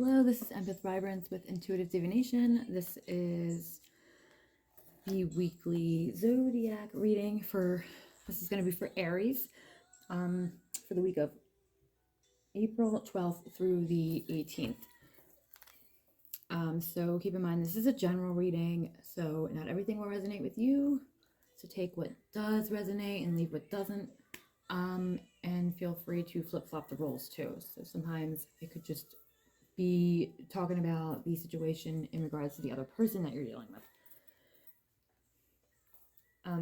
Hello, this is Empath Vibrance with Intuitive Divination. This is the weekly zodiac reading this is going to be for Aries for the week of April 12th through the 18th. So keep in mind, this is a general reading, so not everything will resonate with you. So take what does resonate and leave what doesn't. And feel free to flip-flop the roles too. So sometimes it could just be talking about the situation in regards to the other person that you're dealing with.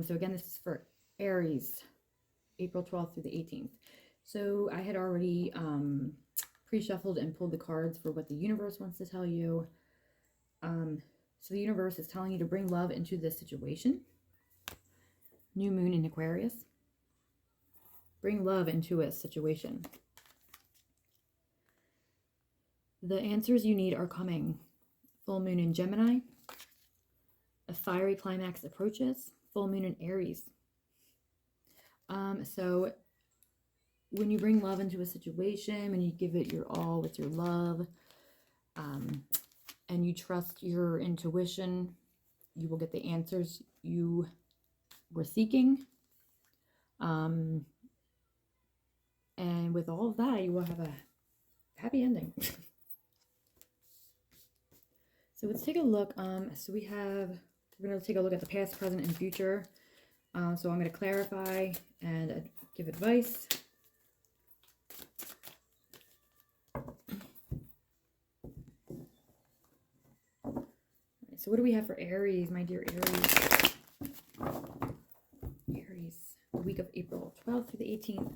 So again, this is for Aries, April 12th through the 18th. So I had already pre-shuffled and pulled the cards for what the universe wants to tell you. So the universe is telling you to bring love into this situation. New moon in Aquarius. Bring love into a situation. The answers you need are coming. Full moon in Gemini. A fiery climax approaches. Full moon in Aries. So when you bring love into a situation, when you give it your all with your love, and you trust your intuition, you will get the answers you were seeking. And with all of that, you will have a happy ending. So let's take a look. We're going to take a look at the past, present, and future. So I'm going to clarify and give advice. So what do we have for Aries, my dear Aries? Aries, the week of April 12th through the 18th.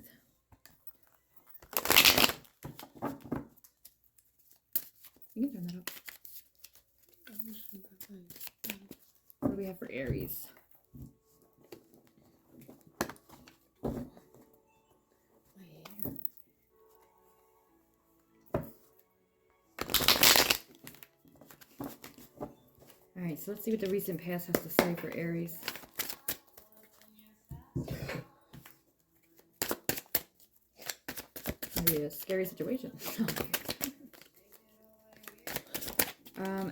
You can turn that up. What do we have for Aries? All right, so let's see what the recent past has to say for Aries. Maybe a scary situation.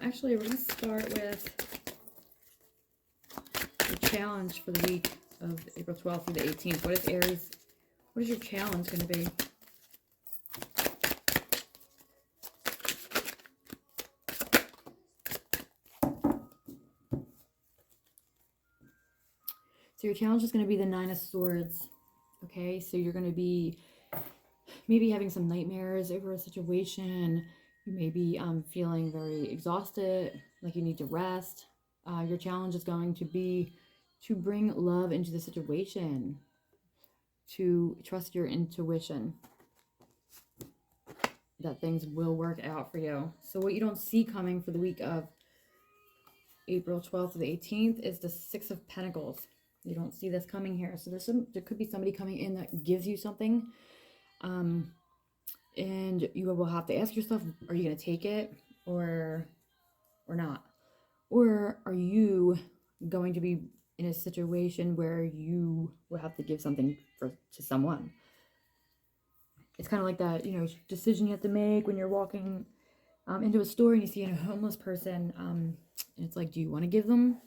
Actually, we're going to start with the challenge for the week of April 12th through the 18th. What is Aries? What is your challenge going to be? So your challenge is going to be the Nine of Swords. Okay, so you're going to be maybe having some nightmares over a situation. You may be feeling very exhausted, like you need to rest. Your challenge is going to be to bring love into the situation, to trust your intuition that things will work out for you. So what you don't see coming for the week of April 12th to the 18th is the Six of Pentacles. You don't see this coming here. So there could be somebody coming in that gives you something. And you will have to ask yourself, are you going to take it or not? Or are you going to be in a situation where you will have to give something to someone? It's kind of like that, decision you have to make when you're walking into a store and you see a homeless person. And it's like, do you want to give them,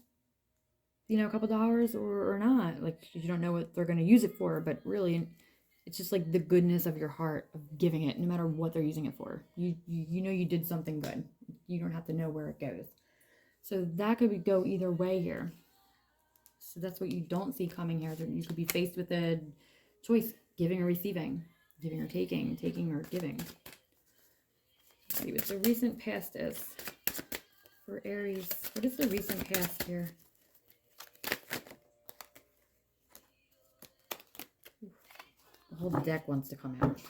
a couple dollars or not? Like, you don't know what they're going to use it for, but really, it's just like the goodness of your heart of giving it, no matter what they're using it for. You know you did something good. You don't have to know where it goes. So that could go either way here. So that's what you don't see coming here. You could be faced with a choice, giving or receiving, giving or taking or giving. Let's see what the recent past is for Aries. What is the recent past here? The whole deck wants to come out.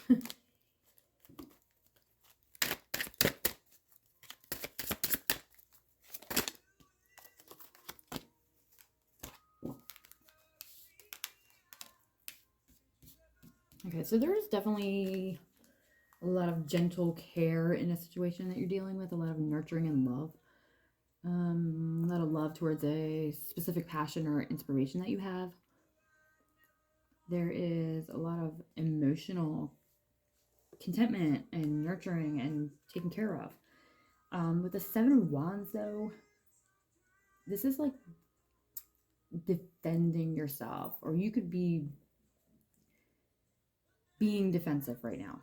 Okay, so there is definitely a lot of gentle care in a situation that you're dealing with, a lot of nurturing and love. A lot of love towards a specific passion or inspiration that you have. There is a lot of emotional contentment and nurturing and taken care of. With the Seven of Wands, though, this is like defending yourself, or you could be being defensive right now,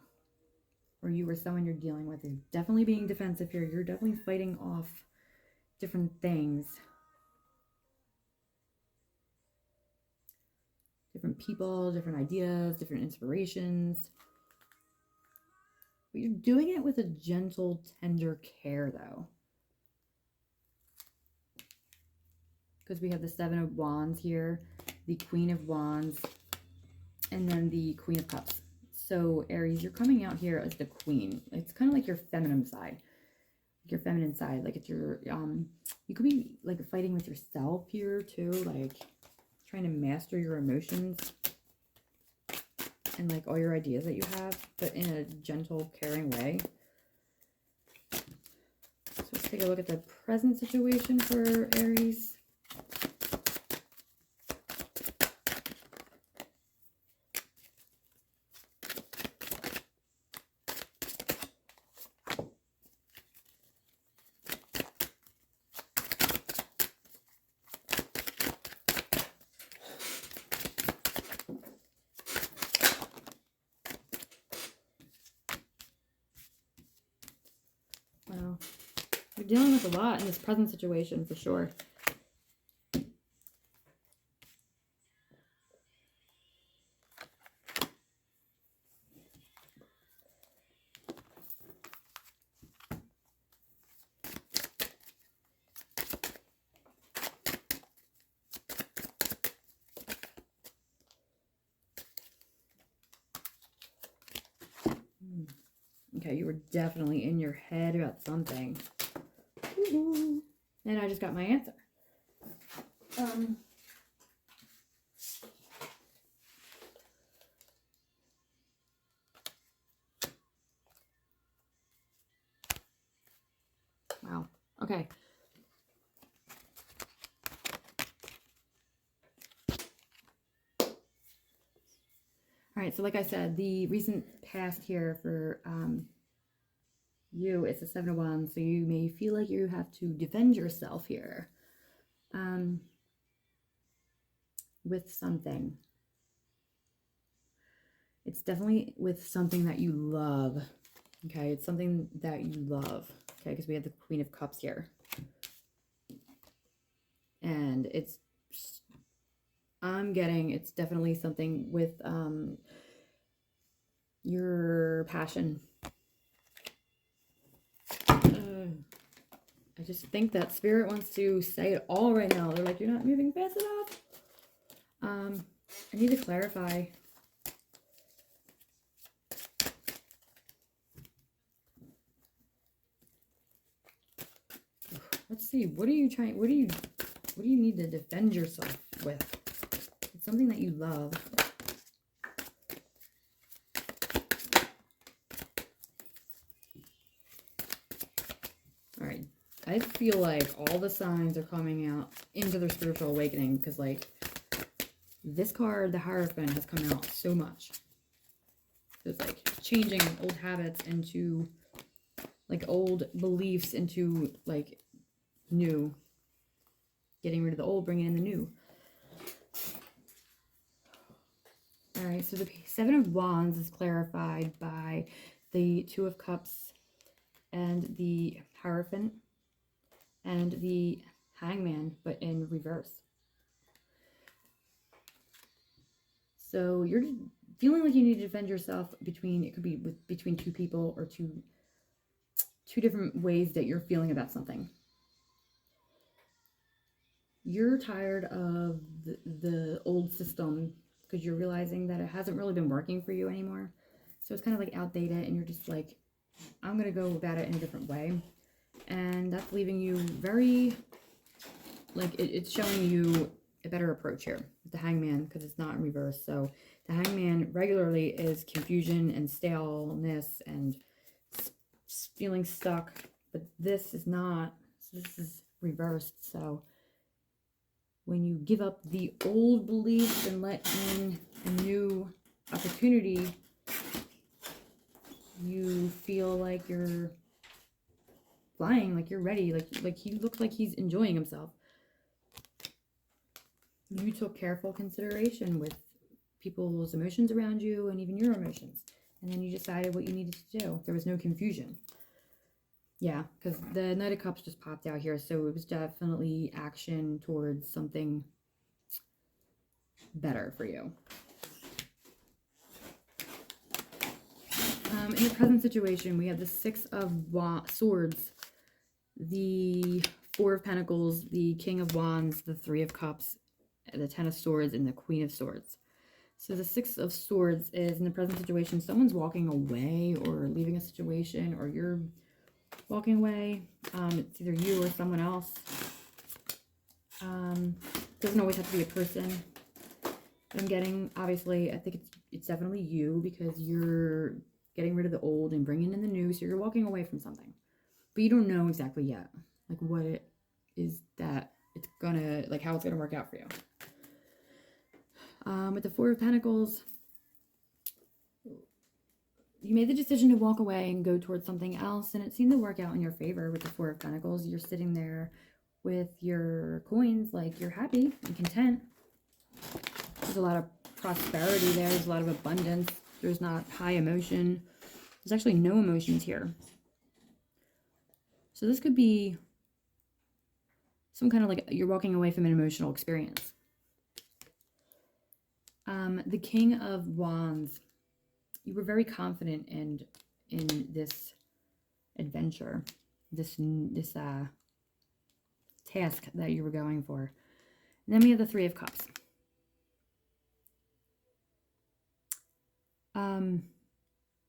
or you or someone you're dealing with is definitely being defensive here. You're definitely fighting off different things, different people, different ideas, different inspirations. But you're doing it with a gentle, tender care, though. Because we have the Seven of Wands here, the Queen of Wands, and then the Queen of Cups. So, Aries, you're coming out here as the Queen. It's kind of like your feminine side. Your feminine side. Like, it's your, you could be, like, fighting with yourself here, too. Like, trying to master your emotions and, like, all your ideas that you have, but in a gentle, caring way. So, let's take a look at the present situation for Aries. Wow. You're dealing with a lot in this present situation for sure. Okay, you were definitely in your head about something. Ooh. And I just got my answer. Wow. Okay. All right, so like I said, the recent past here for you, it's a Seven of Wands, so you may feel like you have to defend yourself here with something. It's definitely with something that you love, okay? It's something that you love, okay? Because we have the Queen of Cups here. And it's, I'm getting, it's definitely something with your passion. I just think that Spirit wants to say it all right now. They're like, you're not moving fast enough. I need to clarify. Let's see. What are you trying? What do you need to defend yourself with? It's something that you love. All right. I feel like all the signs are coming out into their spiritual awakening because, like, this card, the Hierophant, has come out so much. It's like changing old habits into, like, old beliefs into, like, new. Getting rid of the old, bringing in the new. All right, so the Seven of Wands is clarified by the Two of Cups and the Hierophant and the Hangman, but in reverse. So you're feeling like you need to defend yourself between, it could be between two people or two different ways that you're feeling about something. You're tired of the old system because you're realizing that it hasn't really been working for you anymore. So it's kind of like outdated and you're just like, I'm going to go about it in a different way. And that's leaving you very, like, it's showing you a better approach here with the Hangman because it's not in reverse. So the Hangman regularly is confusion and staleness and feeling stuck, but this is not. So this is reversed. So when you give up the old beliefs and let in a new opportunity, You feel like you're flying, like you're ready, like he looks like he's enjoying himself. You took careful consideration with people's emotions around you and even your emotions. And then you decided what you needed to do. There was no confusion. Yeah, because the Knight of Cups just popped out here, so it was definitely action towards something better for you. In the present situation, we have the Six of Swords, the Four of Pentacles, the King of Wands, the Three of Cups, the Ten of Swords, and the Queen of Swords. So the Six of Swords is, in the present situation, someone's walking away or leaving a situation, or you're walking away. It's either you or someone else. Doesn't always have to be a person. I'm getting, obviously, I think it's definitely you, because you're getting rid of the old and bringing in the new, so you're walking away from something. But you don't know exactly yet, like what it is that it's gonna, like how it's gonna work out for you. With the Four of Pentacles, you made the decision to walk away and go towards something else, and it seemed to work out in your favor with the Four of Pentacles. You're sitting there with your coins, like you're happy and content. There's a lot of prosperity there. There's a lot of abundance. There's not high emotion. There's actually no emotions here. So this could be some kind of like you're walking away from an emotional experience. The King of Wands. You were very confident in this adventure, this task that you were going for. And then we have the Three of Cups.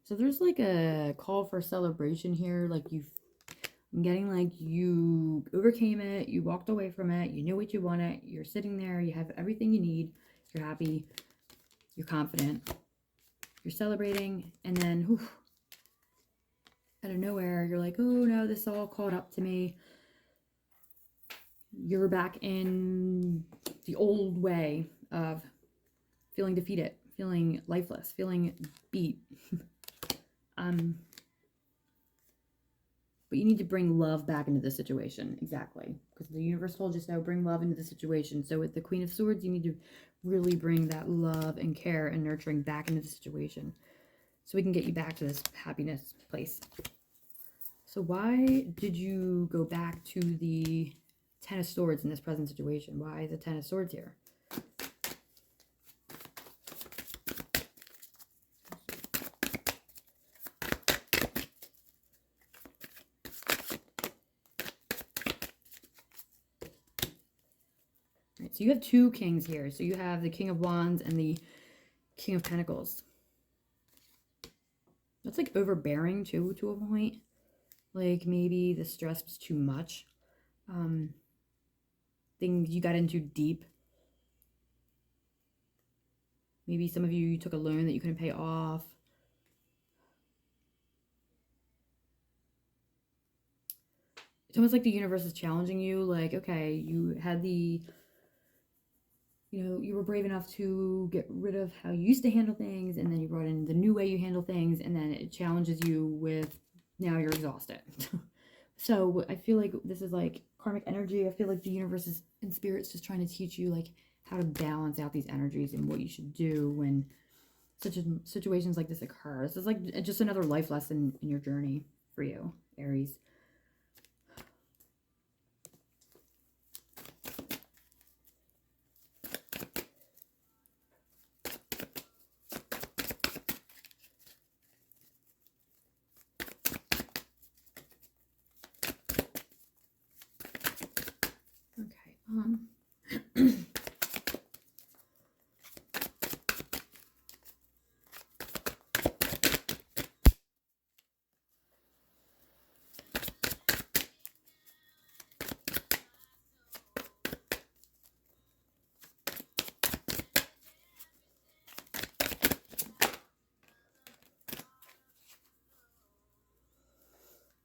So there's like a call for celebration here. Like I'm getting like you overcame it, you walked away from it, you knew what you wanted, you're sitting there, you have everything you need, you're happy, you're confident, you're celebrating, and then whew, out of nowhere, you're like, oh no, this all caught up to me. You're back in the old way of feeling defeated, feeling lifeless, feeling beat. But you need to bring love back into the situation. Exactly. Because the universe told you so, bring love into the situation. So with the Queen of Swords, you need to really bring that love and care and nurturing back into the situation. So we can get you back to this happiness place. So why did you go back to the Ten of Swords in this present situation? Why is the Ten of Swords here? So you have two kings here. So you have the King of Wands and the King of Pentacles. That's like overbearing too, to a point. Like maybe the stress was too much. Things you got into deep. Maybe some of you took a loan that you couldn't pay off. It's almost like the universe is challenging you. Like, okay, you had the... you were brave enough to get rid of how you used to handle things, and then you brought in the new way you handle things, and then it challenges you with, now you're exhausted. So I feel like this is like karmic energy. I feel like the universe is, and spirit's just trying to teach you like how to balance out these energies and what you should do when such situations like this occur. This is like just another life lesson in your journey for you, Aries.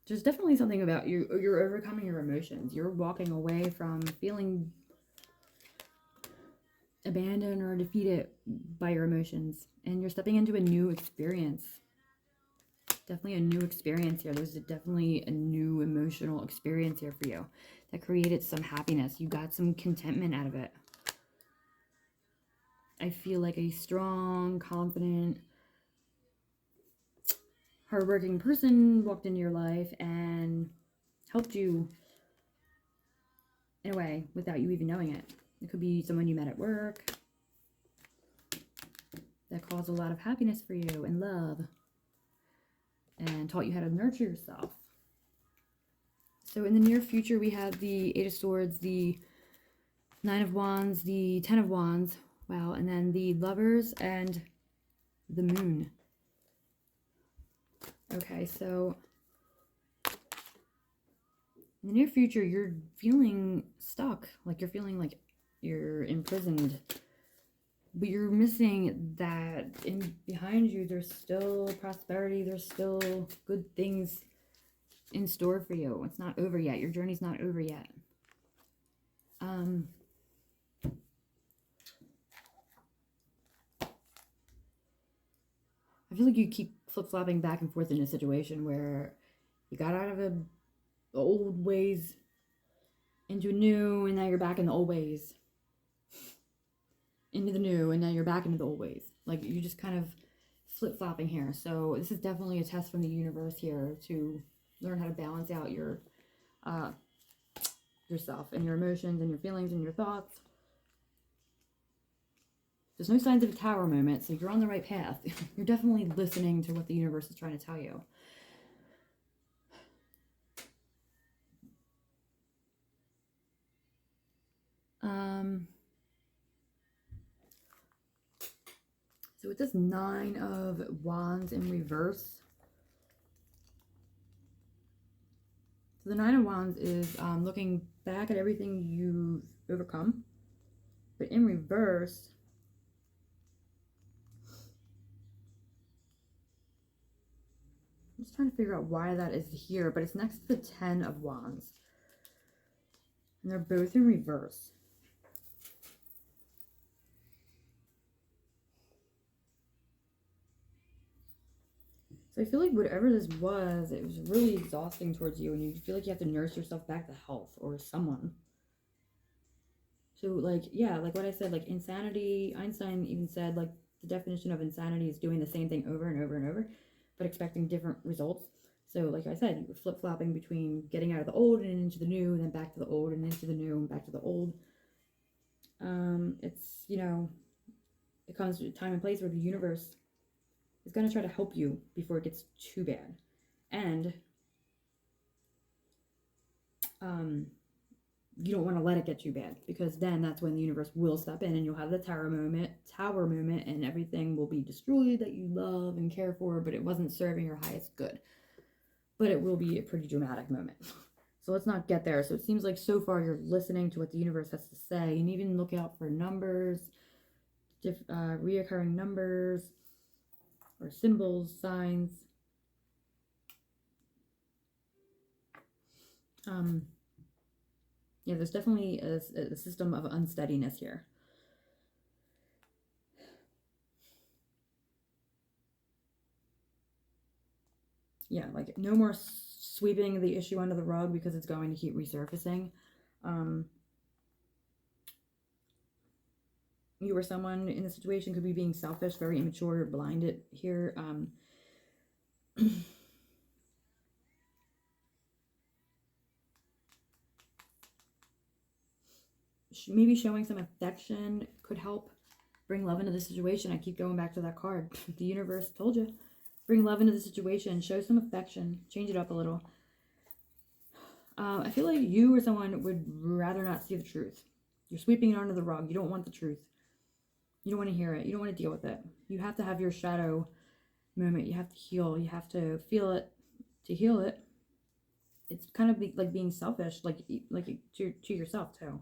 There's definitely something about you. You're overcoming your emotions. You're walking away from feeling abandoned or defeated by your emotions. And you're stepping into a new experience. Definitely a new experience here. There's definitely a new emotional experience here for you that created some happiness. You got some contentment out of it. I feel like a strong, confident, hardworking person walked into your life and helped you in a way without you even knowing it. It could be someone you met at work that caused a lot of happiness for you and love and taught you how to nurture yourself. So in the near future, we have the Eight of Swords, the Nine of Wands, the Ten of Wands, wow, and then the Lovers and the Moon. Okay, so in the near future, you're feeling stuck, like you're feeling like you're imprisoned, but you're missing that in behind you, there's still prosperity, there's still good things in store for you. It's not over yet. Your journey's not over yet. I feel like you keep flip-flopping back and forth in a situation where you got out of the old ways into new, and now you're back in the old ways. Into the new, and now you're back into the old ways. Like, you just kind of flip-flopping here. So this is definitely a test from the universe here to learn how to balance out your yourself and your emotions and your feelings and your thoughts. There's no signs of a tower moment, so you're on the right path. You're definitely listening to what the universe is trying to tell you. So with this Nine of Wands in reverse, so the Nine of Wands is looking back at everything you've overcome, but in reverse, I'm just trying to figure out why that is here, but it's next to the Ten of Wands. And they're both in reverse. So I feel like whatever this was, it was really exhausting towards you, and you feel like you have to nurse yourself back to health or someone. So, like, yeah, like what I said, like insanity, Einstein even said, like, the definition of insanity is doing the same thing over and over and over, but expecting different results. So, like I said, you were flip-flopping between getting out of the old and into the new, and then back to the old and into the new and back to the old. It's, you know, it comes to a time and place where the universe is going to try to help you before it gets too bad. And you don't want to let it get too bad, because then that's when the universe will step in and you'll have the tower moment, and everything will be destroyed that you love and care for, but it wasn't serving your highest good. But it will be a pretty dramatic moment. So let's not get there. So it seems like so far you're listening to what the universe has to say, and even look out for numbers, reoccurring numbers, or symbols, signs. Yeah, there's definitely a system of unsteadiness here. Yeah, like no more sweeping the issue under the rug because it's going to keep resurfacing. You or someone in the situation could be being selfish, very immature, or blinded here. Maybe showing some affection could help bring love into the situation. I keep going back to that card. The universe told you. Bring love into the situation. Show some affection. Change it up a little. I feel like you or someone would rather not see the truth. You're sweeping it under the rug. You don't want the truth. You don't want to hear it. You don't want to deal with it. You have to have your shadow moment. You have to heal. You have to feel it to heal it. It's kind of like being selfish, like to yourself too.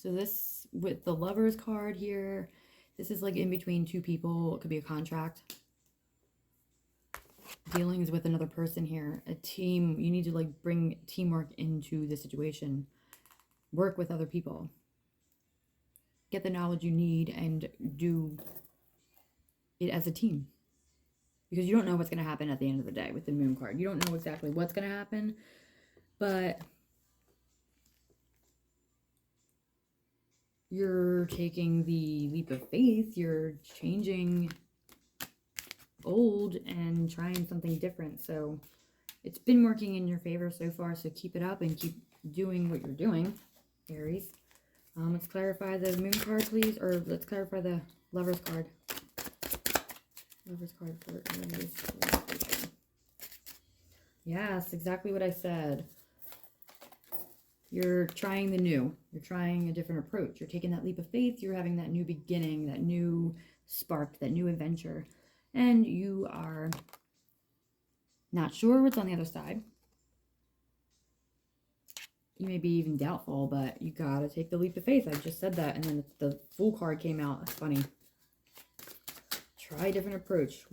So this, with the Lovers card here, this is like in between two people. It could be a contract. Dealings with another person here. A team. You need to like bring teamwork into the situation. Work with other people. get the knowledge you need and do it as a team. Because you don't know what's going to happen at the end of the day with the moon card. You don't know exactly what's going to happen, but you're taking the leap of faith. You're changing old and trying something different. So it's been working in your favor so far, so keep it up and keep doing what you're doing, Aries. Let's clarify the moon card, please, or let's clarify the Lover's card. Lover's card for Aries. Yes, exactly what I said. You're trying the new. You're trying a different approach. You're taking that leap of faith. You're having that new beginning, that new spark, that new adventure. And you are not sure what's on the other side. You may be even doubtful, but you gotta take the leap of faith. I just said that, and then the Fool card came out. That's funny. Try a different approach.